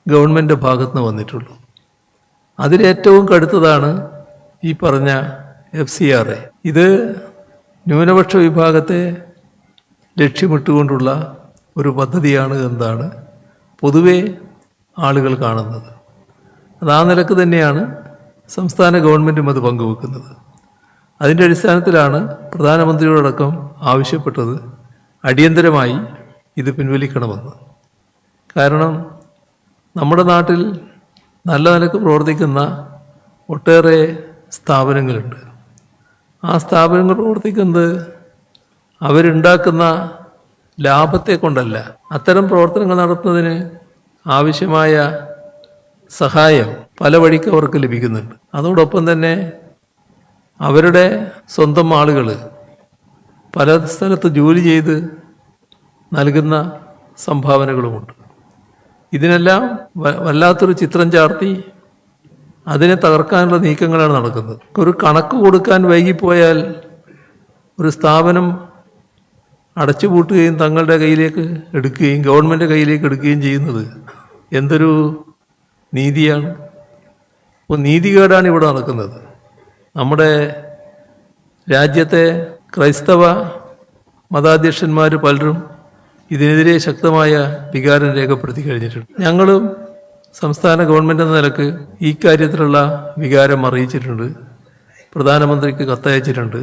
ഗവൺമെൻറ് ഭാഗത്ത് നിന്ന് വന്നിട്ടുള്ളൂ. അതിലേറ്റവും കടുത്തതാണ് ഈ പറഞ്ഞ FCRA. ഇത് ന്യൂനപക്ഷ വിഭാഗത്തെ ലക്ഷ്യമിട്ടുകൊണ്ടുള്ള ഒരു പദ്ധതിയാണ് എന്നാണ് പൊതുവെ ആളുകൾ കാണുന്നത്. അത് ആ നിലക്ക് തന്നെയാണ് സംസ്ഥാന ഗവൺമെൻറ്റും അത് പങ്കുവെക്കുന്നത്. അതിൻ്റെ അടിസ്ഥാനത്തിലാണ് പ്രധാനമന്ത്രിയോടക്കം ആവശ്യപ്പെട്ടത് അടിയന്തരമായി ഇത് പിൻവലിക്കണമെന്ന്. കാരണം നമ്മുടെ നാട്ടിൽ നല്ല നിലക്ക് പ്രവർത്തിക്കുന്ന ഒട്ടേറെ സ്ഥാപനങ്ങളുണ്ട്. ആ സ്ഥാപനങ്ങൾ പ്രവർത്തിക്കുന്നത് അവരുണ്ടാക്കുന്ന ലാഭത്തെ കൊണ്ടല്ല. അത്തരം പ്രവർത്തനങ്ങൾ നടത്തുന്നതിന് ആവശ്യമായ സഹായം പല വഴിക്ക് അവർക്ക് ലഭിക്കുന്നുണ്ട്. അതോടൊപ്പം തന്നെ അവരുടെ സ്വന്തം ആളുകൾ പല സ്ഥലത്ത് ജോലി ചെയ്ത് നൽകുന്ന സംഭാവനകളുമുണ്ട്. ഇതിനെല്ലാം വല്ലാത്തൊരു ചിത്രം ചാർത്തി അതിനെ തകർക്കാനുള്ള നീക്കങ്ങളാണ് നടക്കുന്നത്. ഒരു കണക്ക് കൊടുക്കാൻ വൈകിപ്പോയാൽ ഒരു സ്ഥാപനം അടച്ചുപൂട്ടുകയും തങ്ങളുടെ കയ്യിലേക്ക് എടുക്കുകയും ഗവൺമെൻറ് കയ്യിലേക്ക് എടുക്കുകയും ചെയ്യുന്നത് എന്തൊരു നീതിയാണ്! അപ്പോൾ നീതികേടാണ് ഇവിടെ നടക്കുന്നത്. നമ്മുടെ രാജ്യത്തെ ക്രൈസ്തവ മതാധ്യക്ഷന്മാർ പലരും ഇതിനെതിരെ ശക്തമായ വികാരം രേഖപ്പെടുത്തി കഴിഞ്ഞിട്ടുണ്ട്. ഞങ്ങളും സംസ്ഥാന ഗവൺമെൻറ് എന്ന നിലക്ക് ഈ കാര്യത്തിലുള്ള വികാരം അറിയിച്ചിട്ടുണ്ട്, പ്രധാനമന്ത്രിക്ക് കത്തയച്ചിട്ടുണ്ട്.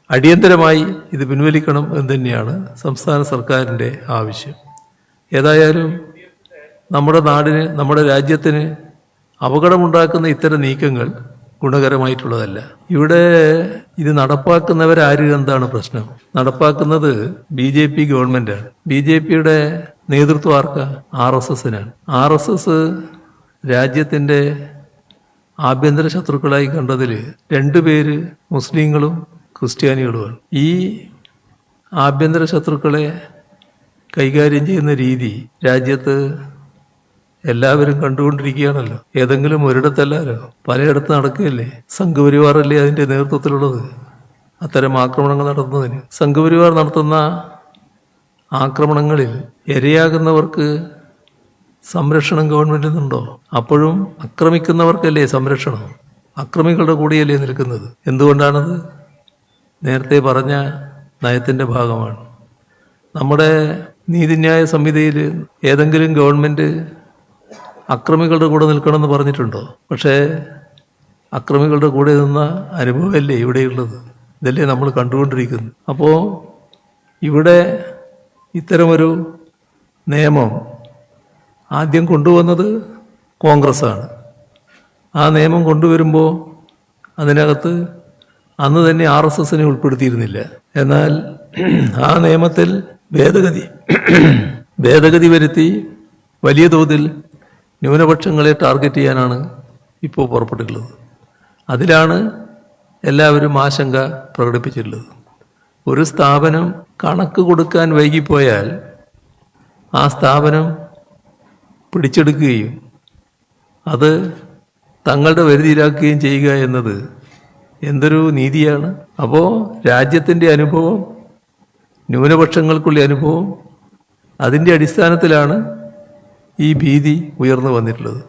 അടിയന്തരമായി ഇത് പിൻവലിക്കണം എന്ന് തന്നെയാണ് സംസ്ഥാന സർക്കാരിൻ്റെ ആവശ്യം. ഏതായാലും നമ്മുടെ നാടിന്, നമ്മുടെ രാജ്യത്തിന് അപകടമുണ്ടാക്കുന്ന ഇത്തരം നീക്കങ്ങൾ ഗുണകരമായിട്ടുള്ളതല്ല. ഇവിടെ ഇത് നടപ്പാക്കുന്നവരാര് എന്താണ് പ്രശ്നം? നടപ്പാക്കുന്നത് BJP ഗവൺമെന്റാണ്. BJPയുടെ നേതൃത്വം ആർക്കാ? RSSനാണ്. RSS രാജ്യത്തിന്റെ ആഭ്യന്തര ശത്രുക്കളായി കണ്ടതിൽ 2 പേര് മുസ്ലിങ്ങളും ക്രിസ്ത്യാനികളുമാണ്. ഈ ആഭ്യന്തര ശത്രുക്കളെ കൈകാര്യം ചെയ്യുന്ന രീതി രാജ്യത്ത് എല്ലാവരും കണ്ടുകൊണ്ടിരിക്കുകയാണല്ലോ. ഏതെങ്കിലും ഒരിടത്തല്ലല്ലോ, പലയിടത്ത് നടക്കുകയല്ലേ. സംഘപരിവാറല്ലേ അതിന്റെ നേതൃത്വത്തിലുള്ളത് അത്തരം ആക്രമണങ്ങൾ നടത്തുന്നതിന്. സംഘപരിവാർ നടത്തുന്ന ആക്രമണങ്ങളിൽ ഇരയാകുന്നവർക്ക് സംരക്ഷണം ഗവൺമെന്റിൽ നിന്നുണ്ടോ? അപ്പോഴും ആക്രമിക്കുന്നവർക്കല്ലേ സംരക്ഷണം, അക്രമികളുടെ കൂടെയല്ലേ നിൽക്കുന്നത്. എന്തുകൊണ്ടാണത്? നേരത്തെ പറഞ്ഞ നയത്തിന്റെ ഭാഗമാണ്. നമ്മുടെ നീതിന്യായ സംഹിതയിൽ ഏതെങ്കിലും ഗവൺമെന്റ് അക്രമികളുടെ കൂടെ നിൽക്കണമെന്ന് പറഞ്ഞിട്ടുണ്ടോ? പക്ഷേ അക്രമികളുടെ കൂടെ നിന്ന അനുഭവമല്ലേ ഇവിടെയുള്ളത്. ഇതല്ലേ നമ്മൾ കണ്ടുകൊണ്ടിരിക്കുന്നത്. അപ്പോൾ ഇവിടെ ഇത്തരമൊരു നിയമം ആദ്യം കൊണ്ടുവന്നത് കോൺഗ്രസ്സാണ്. ആ നിയമം കൊണ്ടുവരുമ്പോൾ അതിനകത്ത് അന്ന് തന്നെ RSSനെ ഉൾപ്പെടുത്തിയിരുന്നില്ല. എന്നാൽ ആ നിയമത്തിൽ ഭേദഗതി വരുത്തി വലിയ തോതിൽ ന്യൂനപക്ഷങ്ങളെ ടാർഗറ്റ് ചെയ്യാനാണ് ഇപ്പോൾ പുറപ്പെട്ടിട്ടുള്ളത്. അതിലാണ് എല്ലാവരും ആശങ്ക പ്രകടിപ്പിച്ചിട്ടുള്ളത്. ഒരു സ്ഥാപനം കണക്ക് കൊടുക്കാൻ വൈകിപ്പോയാൽ ആ സ്ഥാപനം പിടിച്ചെടുക്കുകയും അത് തങ്ങളുടെ വരുതിയിലാക്കുകയും ചെയ്യുക എന്നത് എന്തൊരു നീതിയാണ്. അപ്പോൾ രാജ്യത്തിൻ്റെ അനുഭവം, ന്യൂനപക്ഷങ്ങൾക്കുള്ള അനുഭവം, അതിൻ്റെ അടിസ്ഥാനത്തിലാണ് ഈ ഭീതി ഉയർന്നു വന്നിട്ടുള്ളത്.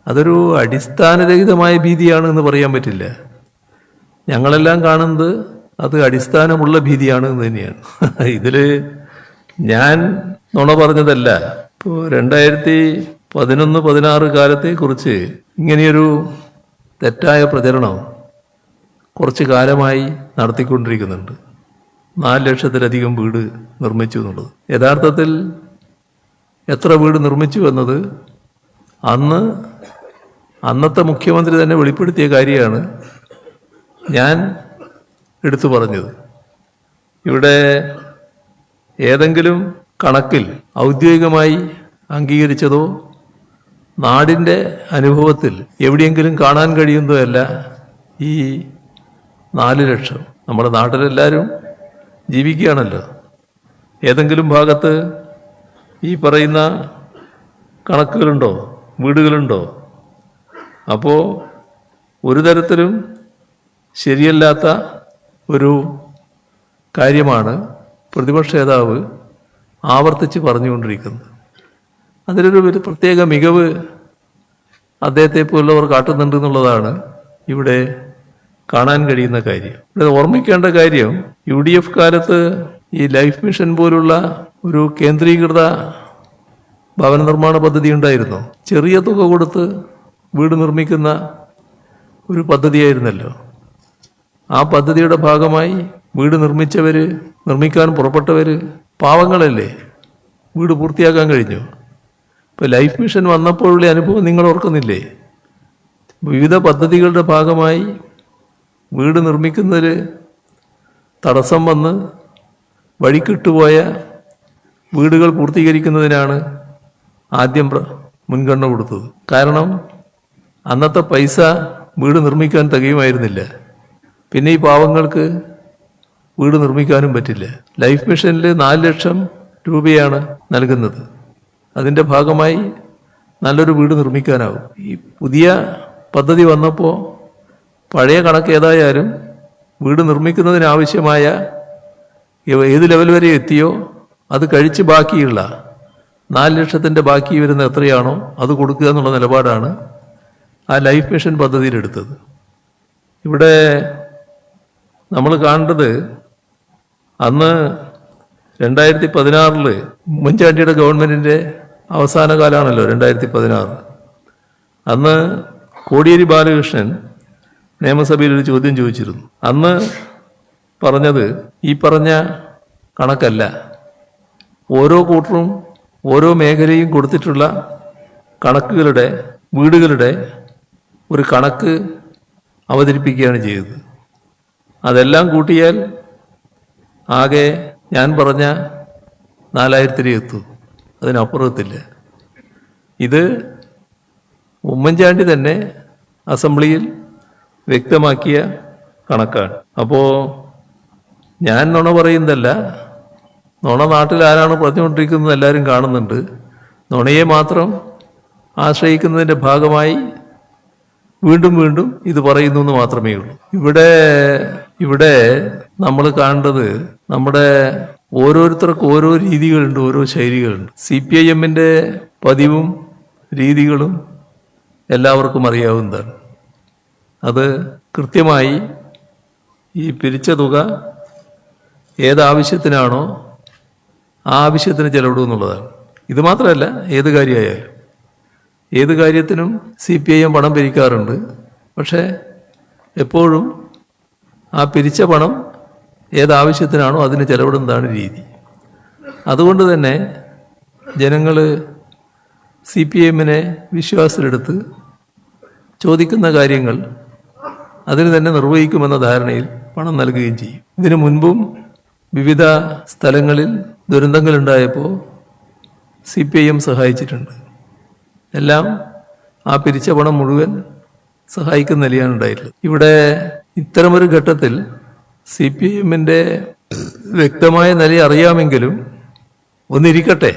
അതൊരു അടിസ്ഥാനരഹിതമായ ഭീതിയാണ് എന്ന് പറയാൻ പറ്റില്ല. ഞങ്ങളെല്ലാം കാണുന്നത് അത് അടിസ്ഥാനമുള്ള ഭീതിയാണ് എന്ന് തന്നെയാണ്. ഇതിൽ ഞാൻ നുണ പറഞ്ഞതല്ല. ഇപ്പോൾ 2011-16 കാലത്തെക്കുറിച്ച് ഇങ്ങനെയൊരു തെറ്റായ പ്രചരണം കുറച്ച് കാലമായി നടത്തിക്കൊണ്ടിരിക്കുന്നുണ്ട്. 4 ലക്ഷത്തിലധികം വീട് നിർമ്മിച്ചു എന്നുള്ളത്. യഥാർത്ഥത്തിൽ എത്ര വീട് നിർമ്മിച്ചു എന്നത് അന്നത്തെ മുഖ്യമന്ത്രി തന്നെ വെളിപ്പെടുത്തിയ കാര്യമാണ് ഞാൻ എടുത്തു പറഞ്ഞത്. ഇവിടെ ഏതെങ്കിലും കണക്കിൽ ഔദ്യോഗികമായി അംഗീകരിച്ചതോ നാടിൻ്റെ അനുഭവത്തിൽ എവിടെയെങ്കിലും കാണാൻ കഴിയുന്നതോ അല്ല ഈ 4 ലക്ഷം. നമ്മുടെ നാട്ടിലെല്ലാവരും ജീവിക്കുകയാണല്ലോ. ഏതെങ്കിലും ഭാഗത്ത് ഈ പറയുന്ന കണക്കുകളുണ്ടോ, വീടുകളുണ്ടോ? അപ്പോൾ ഒരു തരത്തിലും ശരിയല്ലാത്ത ഒരു കാര്യമാണ് പ്രതിപക്ഷ നേതാവ് ആവർത്തിച്ച് പറഞ്ഞുകൊണ്ടിരിക്കുന്നത്. അതിലൊരു പ്രത്യേക മികവ് അദ്ദേഹത്തെ പോലുള്ളവർ കാട്ടുന്നുണ്ട് എന്നുള്ളതാണ് ഇവിടെ കാണാൻ കഴിയുന്ന കാര്യം. ഇവിടെ ഓർമ്മിക്കേണ്ട കാര്യം, UDF കാലത്ത് ഈ ലൈഫ് മിഷൻ പോലുള്ള ഒരു കേന്ദ്രീകൃത ഭവന നിർമ്മാണ പദ്ധതി ഉണ്ടായിരുന്നു. ചെറിയ തുക കൊടുത്ത് വീട് നിർമ്മിക്കുന്ന ഒരു പദ്ധതിയായിരുന്നല്ലോ. ആ പദ്ധതിയുടെ ഭാഗമായി വീട് നിർമ്മിക്കാൻ പുറപ്പെട്ടവർ പാവങ്ങളല്ലേ, വീട് പൂർത്തിയാക്കാൻ കഴിഞ്ഞു. ഇപ്പോൾ ലൈഫ് മിഷൻ വന്നപ്പോഴുള്ള അനുഭവം നിങ്ങൾ ഓർക്കുന്നില്ലേ? വിവിധ പദ്ധതികളുടെ ഭാഗമായി വീട് നിർമ്മിക്കുന്നതിൽ തടസ്സം വന്ന് വഴിക്കിട്ടുപോയ വീടുകൾ പൂർത്തീകരിക്കുന്നതിനാണ് ആദ്യം മുൻഗണന കൊടുത്തത്. കാരണം അന്നത്തെ പൈസ വീട് നിർമ്മിക്കാൻ തികയുമായിരുന്നില്ല. പിന്നെ ഈ പാവങ്ങൾക്ക് വീട് നിർമ്മിക്കാനും പറ്റില്ല. ലൈഫ് മിഷനിൽ 4 ലക്ഷം രൂപയാണ് നൽകുന്നത്. അതിൻ്റെ ഭാഗമായി നല്ലൊരു വീട് നിർമ്മിക്കാനാവും. ഈ പുതിയ പദ്ധതി വന്നപ്പോൾ പഴയ കണക്ക് ഏതായാലും വീട് നിർമ്മിക്കുന്നതിനാവശ്യമായ ഏത് ലെവൽ വരെ എത്തിയോ അത് കഴിച്ച് ബാക്കിയുള്ള 4 ലക്ഷത്തിൻ്റെ ബാക്കി വരുന്ന എത്രയാണോ അത് കൊടുക്കുക എന്നുള്ള നിലപാടാണ് ആ ലൈഫ് മിഷൻ പദ്ധതിയിലെടുത്തത്. ഇവിടെ നമ്മൾ കാണേണ്ടത് അന്ന് 2016 ഉമ്മൻചാണ്ടിയുടെ ഗവൺമെൻറ്റിൻ്റെ അവസാന കാലമാണല്ലോ 2016. അന്ന് കോടിയേരി ബാലകൃഷ്ണൻ നിയമസഭയിൽ ഒരു ചോദ്യം ചോദിച്ചിരുന്നു. അന്ന് പറഞ്ഞത് ഈ പറഞ്ഞ കണക്കല്ല, ഓരോ കൂട്ടറും ഓരോ മേഖലയും കൊടുത്തിട്ടുള്ള കണക്കുകളുടെ വീടുകളുടെ ഒരു കണക്ക് അവതരിപ്പിക്കുകയാണ് ചെയ്തത്. അതെല്ലാം കൂട്ടിയാൽ ആകെ ഞാൻ പറഞ്ഞ 4000 എത്തും, അതിനപ്പുറത്തില്ല. ഇത് ഉമ്മൻചാണ്ടി തന്നെ അസംബ്ലിയിൽ വ്യക്തമാക്കിയ കണക്കാണ്. അപ്പോൾ ഞാൻ നുണ പറയുന്നതല്ല, നുണ നാട്ടിൽ ആരാണ് പറഞ്ഞുകൊണ്ടിരിക്കുന്നത് എല്ലാവരും കാണുന്നുണ്ട്. നുണയെ മാത്രം ആശ്രയിക്കുന്നതിൻ്റെ ഭാഗമായി വീണ്ടും വീണ്ടും ഇത് പറയുന്നു എന്ന് മാത്രമേ ഉള്ളൂ. ഇവിടെ നമ്മൾ കാണേണ്ടത് നമ്മുടെ ഓരോരുത്തർക്കും ഓരോ രീതികളുണ്ട്, ഓരോ ശൈലികളുണ്ട്. CPIMൻ്റെ പതിവും രീതികളും എല്ലാവർക്കും അറിയാവുന്നതാണ്. അത് കൃത്യമായി ഈ പിരിച്ച തുക ഏതാവശ്യത്തിനാണോ ആ ആവശ്യത്തിന് ചെലവിടും എന്നുള്ളതാണ്. ഇത് മാത്രമല്ല, ഏത് കാര്യത്തിനും CPIM പണം പിരിക്കാറുണ്ട്. പക്ഷേ എപ്പോഴും ആ പിരിച്ച പണം ഏതാവശ്യത്തിനാണോ അതിന് ചെലവിടുന്നതാണ് രീതി. അതുകൊണ്ട് തന്നെ ജനങ്ങൾ CPIMനെ വിശ്വാസത്തിലെടുത്ത് ചോദിക്കുന്ന കാര്യങ്ങൾ അതിന് തന്നെ നിർവഹിക്കുമെന്ന ധാരണയിൽ പണം നൽകുകയും ചെയ്യും. ഇതിനു മുൻപും വിവിധ സ്ഥലങ്ങളിൽ ദുരന്തങ്ങളുണ്ടായപ്പോൾ CPIM സഹായിച്ചിട്ടുണ്ട്. എല്ലാം ആ പിരിച്ച പണം മുഴുവൻ സഹായിക്കുന്ന നിലയാണ് ഉണ്ടായിട്ടുള്ളത്. ഇവിടെ ഇത്തരമൊരു ഘട്ടത്തിൽ CPIMൻ്റെ വ്യക്തമായ നില അറിയാമെങ്കിലും ഒന്നിരിക്കട്ടെ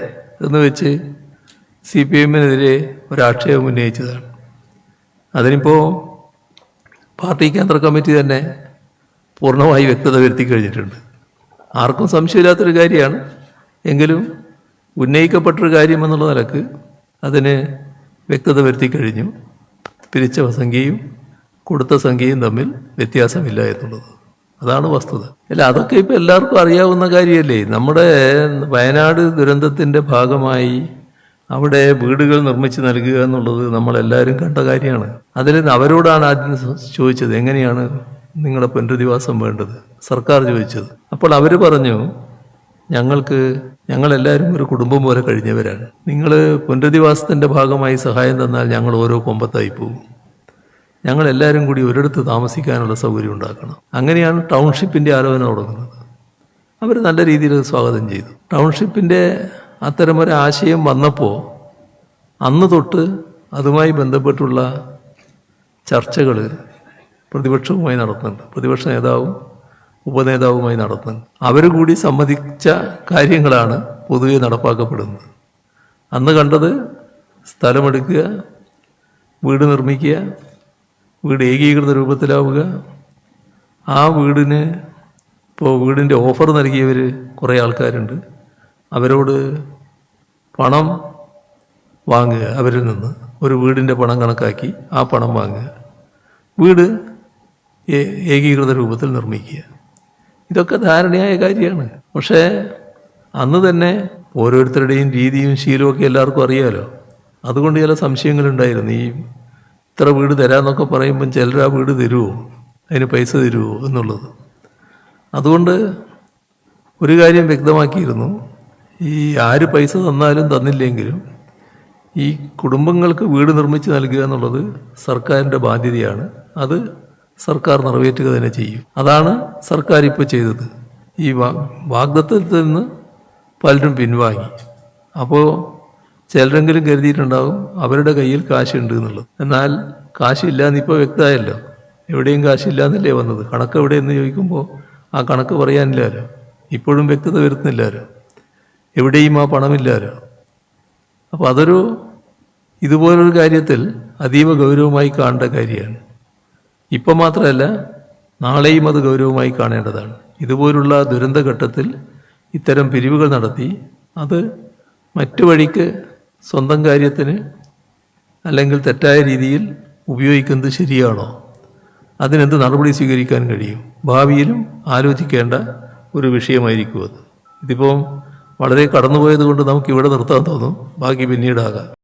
എന്ന് വെച്ച് CPIMനെതിരെ ഒരാക്ഷേപം ഉന്നയിച്ചതാണ്. അതിനിപ്പോൾ പാർട്ടി കേന്ദ്ര കമ്മിറ്റി തന്നെ പൂർണ്ണമായി വ്യക്തത വരുത്തി കഴിഞ്ഞിട്ടുണ്ട്. ആർക്കും സംശയമില്ലാത്തൊരു കാര്യമാണ്. എങ്കിലും ഉന്നയിക്കപ്പെട്ടൊരു കാര്യം എന്നുള്ള നിലക്ക് അതിന് വ്യക്തത വരുത്തി കഴിഞ്ഞു. പിരിച്ച സംഖ്യയും കൊടുത്ത സംഖ്യയും തമ്മിൽ വ്യത്യാസമില്ല എന്നുള്ളത്, അതാണ് വസ്തുത. അല്ല, അതൊക്കെ ഇപ്പം എല്ലാവർക്കും അറിയാവുന്ന കാര്യമല്ലേ. നമ്മുടെ വയനാട് ദുരന്തത്തിൻ്റെ ഭാഗമായി അവിടെ വീടുകൾ നിർമ്മിച്ച് നൽകുക എന്നുള്ളത് നമ്മളെല്ലാവരും കണ്ട കാര്യമാണ്. അതിൽ അവരോടാണ് ആദ്യം ചോദിച്ചത്, എങ്ങനെയാണ് നിങ്ങളുടെ പുനരധിവാസം വേണ്ടത്, സർക്കാർ ചോദിച്ചത്. അപ്പോൾ അവർ പറഞ്ഞു, ഞങ്ങളെല്ലാവരും ഒരു കുടുംബം പോലെ കഴിഞ്ഞവരാണ്. നിങ്ങൾ പുനരധിവാസത്തിൻ്റെ ഭാഗമായി സഹായം തന്നാൽ ഞങ്ങൾ ഓരോ കൊമ്പത്തായി പോകും. ഞങ്ങളെല്ലാവരും കൂടി ഒരിടത്ത് താമസിക്കാനുള്ള സൗകര്യം ഉണ്ടാക്കണം. അങ്ങനെയാണ് ടൗൺഷിപ്പിൻ്റെ ആലോചന തുടങ്ങുന്നത്. അവർ നല്ല രീതിയിൽ സ്വാഗതം ചെയ്തു. ടൗൺഷിപ്പിൻ്റെ അത്തരമൊരു ആശയം വന്നപ്പോൾ അന്ന് തൊട്ട് അതുമായി ബന്ധപ്പെട്ടുള്ള ചർച്ചകൾ പ്രതിപക്ഷവുമായി നടത്തുന്നുണ്ട്. പ്രതിപക്ഷ നേതാവും ഉപനേതാവുമായി നടത്തുന്നുണ്ട്. അവർ കൂടി സമ്മതിച്ച കാര്യങ്ങളാണ് പൊതുവെ നടപ്പാക്കപ്പെടുന്നത്. അന്ന് കണ്ടത് സ്ഥലമെടുക്കുക, വീട് നിർമ്മിക്കുക, വീട് ഏകീകൃത രൂപത്തിലാവുക. ആ വീടിന് ഇപ്പോൾ വീടിൻ്റെ ഓഫർ നൽകിയവർ കുറേ ആൾക്കാരുണ്ട്. അവരോട് പണം വാങ്ങുക, അവരിൽ നിന്ന് ഒരു വീടിൻ്റെ പണം കണക്കാക്കി ആ പണം വാങ്ങുക, വീട് ഏകീകൃത രൂപത്തിൽ നിർമ്മിക്കുക. ഇതൊക്കെ ധാരണയായ കാര്യമാണ്. പക്ഷേ അന്ന് തന്നെ ഓരോരുത്തരുടെയും രീതിയും ശീലമൊക്കെ എല്ലാവർക്കും അറിയാമല്ലോ. അതുകൊണ്ട് ചില സംശയങ്ങളുണ്ടായിരുന്നു. ഈ ഇത്ര വീട് തരാമെന്നൊക്കെ പറയുമ്പം ചിലർ ആ വീട് തരുമോ, അതിന് പൈസ തരുമോ എന്നുള്ളത്. അതുകൊണ്ട് ഒരു കാര്യം വ്യക്തമാക്കിയിരുന്നു, ഈ ആര് പൈസ തന്നാലും തന്നില്ലെങ്കിലും ഈ കുടുംബങ്ങൾക്ക് വീട് നിർമ്മിച്ച് നൽകുക എന്നുള്ളത് സർക്കാരിൻ്റെ ബാധ്യതയാണ്. അത് സർക്കാർ നിറവേറ്റുക തന്നെ ചെയ്യും. അതാണ് സർക്കാർ ഇപ്പോൾ ചെയ്തത്. ഈ വാഗ്ദത്തത്തിൽ നിന്ന് പലരും പിൻവാങ്ങി. അപ്പോൾ ചിലരെങ്കിലും കരുതിയിട്ടുണ്ടാകും അവരുടെ കയ്യിൽ കാശുണ്ട് എന്നുള്ളത്. എന്നാൽ കാശില്ല എന്നിപ്പോൾ വ്യക്തമായല്ലോ. എവിടെയും കാശില്ല എന്നല്ലേ വന്നത്. കണക്ക് എവിടെയെന്ന് ചോദിക്കുമ്പോൾ ആ കണക്ക് പറയാനില്ലല്ലോ. ഇപ്പോഴും വ്യക്തത വരുത്തുന്നില്ലല്ലോ. എവിടെയും ആ പണമില്ലല്ലോ. അപ്പോൾ ഇതുപോലൊരു കാര്യത്തിൽ അതീവ ഗൗരവമായി കാണേണ്ട കാര്യമാണ്. ഇപ്പം മാത്രമല്ല, നാളെയും അത് ഗൗരവമായി കാണേണ്ടതാണ്. ഇതുപോലുള്ള ദുരന്തഘട്ടത്തിൽ ഇത്തരം പിരിവുകൾ നടത്തി അത് മറ്റു വഴിക്ക് സ്വന്തം കാര്യത്തിന് അല്ലെങ്കിൽ തെറ്റായ രീതിയിൽ ഉപയോഗിക്കുന്നത് ശരിയാണോ, അതിനെന്ത് നടപടി സ്വീകരിക്കാൻ കഴിയും, ഭാവിയിലും ആലോചിക്കേണ്ട ഒരു വിഷയമായിരിക്കും അത്. ഇതിപ്പോൾ വളരെ കടന്നുപോയത് കൊണ്ട് നമുക്ക് ഇവിടെ നിർത്താൻ തോന്നും, ബാക്കി പിന്നീടാകാം.